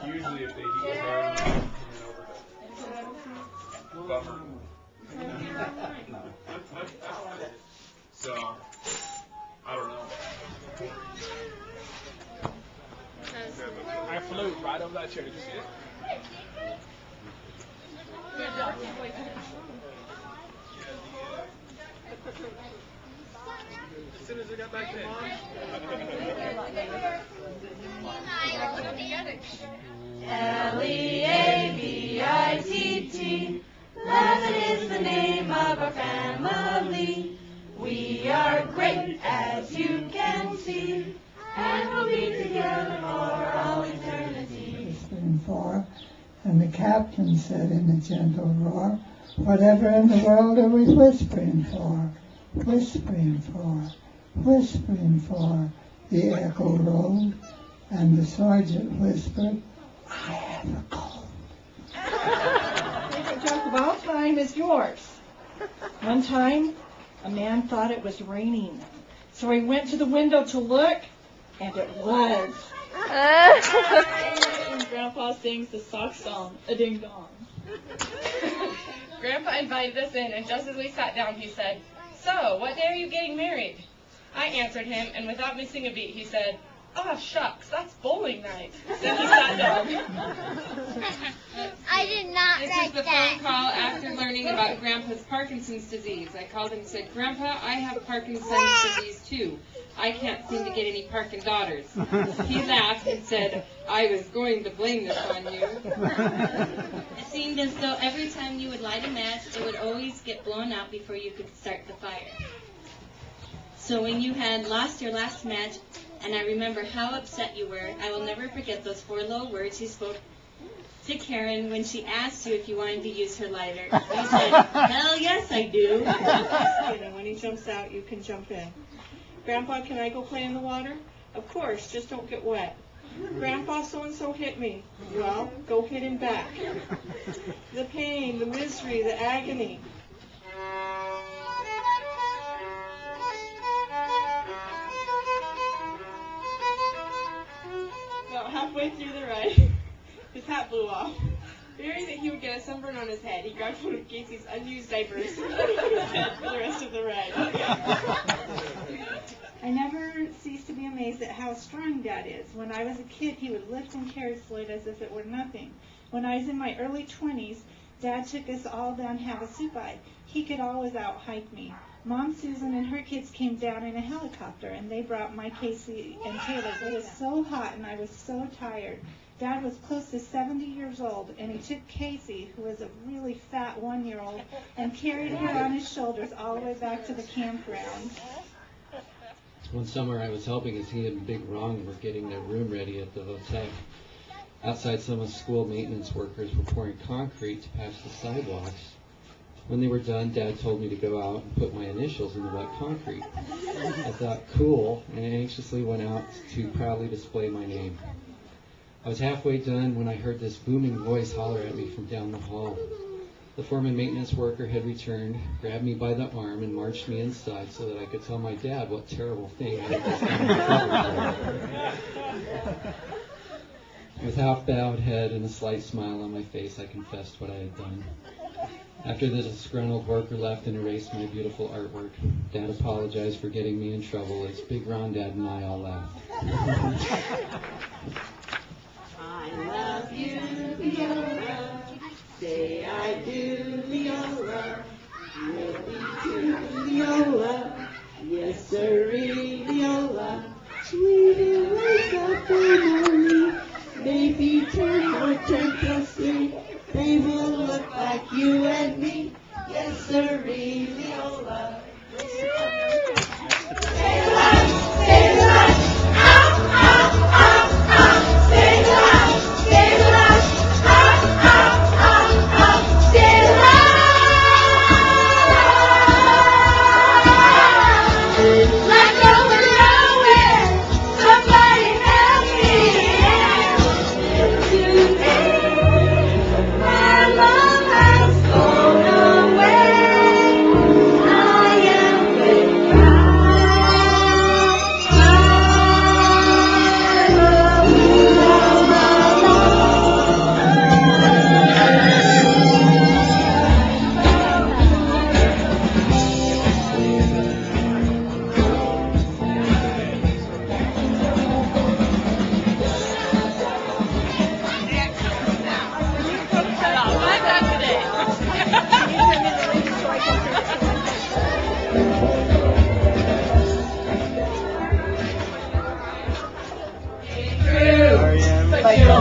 Usually if they heat the hair, then over. Bummer. So, I don't know. I flew right over that chair. Did you see it? As soon as I got back to Mom. Leavitt, Leavitt is the name of our family. We are great, as you can see, and we'll be together for all eternity. Whispering for, and the captain said in a gentle roar, "Whatever in the world are we whispering for? Whispering for, whispering for." The echo rolled, and the sergeant whispered, "I have a cold." Favorite joke of all time is yours. One time, a man thought it was raining, so he went to the window to look, and it was. And Grandpa sings the sock song, a ding dong. Grandpa invited us in, and just as we sat down, he said, "So, what day are you getting married?" I answered him, and without missing a beat, he said, "Oh, shucks, that's bowling night." Then he sat down. I did not This write is the that. phone call after learning about Grandpa's Parkinson's disease. I called and said, "Grandpa, I have Parkinson's disease too. I can't seem to get any parking daughters." He laughed and said, "I was going to blame this on you." It seemed as though every time you would light a match, it would always get blown out before you could start the fire. So when you had lost your last match, and I remember how upset you were, I will never forget those 4 low words you spoke to Karen when she asked you if you wanted to use her lighter. You said, "Hell yes, I do." And when he jumps out, you can jump in. "Grandpa, can I go play in the water?" "Of course, just don't get wet." "Grandpa, so-and-so hit me." "Well, go hit him back." The pain, the misery, the agony. About halfway through the ride, his hat blew off. Fearing that he would get a sunburn on his head, he grabbed one of Casey's unused diapers and put it on his head for the rest of the ride. I never cease to be amazed at how strong Dad is. When I was a kid, he would lift and carry Floyd as if it were nothing. When I was in my early 20s, Dad took us all down Havasupai. He could always out-hike me. Mom Susan and her kids came down in a helicopter, and they brought my Casey and Taylor. It was so hot, and I was so tired. Dad was close to 70 years old, and he took Casey, who was a really fat 1-year-old, and carried her on his shoulders all the way back to the campground. One summer I was helping as he and Big Ron were getting their room ready at the hotel. Outside, some of the school maintenance workers were pouring concrete to patch the sidewalks. When they were done, Dad told me to go out and put my initials in the wet concrete. I thought, cool, and anxiously went out to proudly display my name. I was halfway done when I heard this booming voice holler at me from down the hall. The foreman maintenance worker had returned, grabbed me by the arm, and marched me inside so that I could tell my dad what terrible thing I had just done in trouble for. With half-bowed head and a slight smile on my face, I confessed what I had done. After the disgruntled worker left and erased my beautiful artwork, Dad apologized for getting me in trouble as Big Ron, Dad, and I all laughed. I love you, Leola. Say I do, Leola. Really do, Leola. Yes, sirree, Leola. Sweetie, wake up early. Maybe turn or turn plus 3. They will look like you and me. Yes, sirree, Leola. Stay alive, stay alive. Ow, ow, ow, ow. Stay alive. like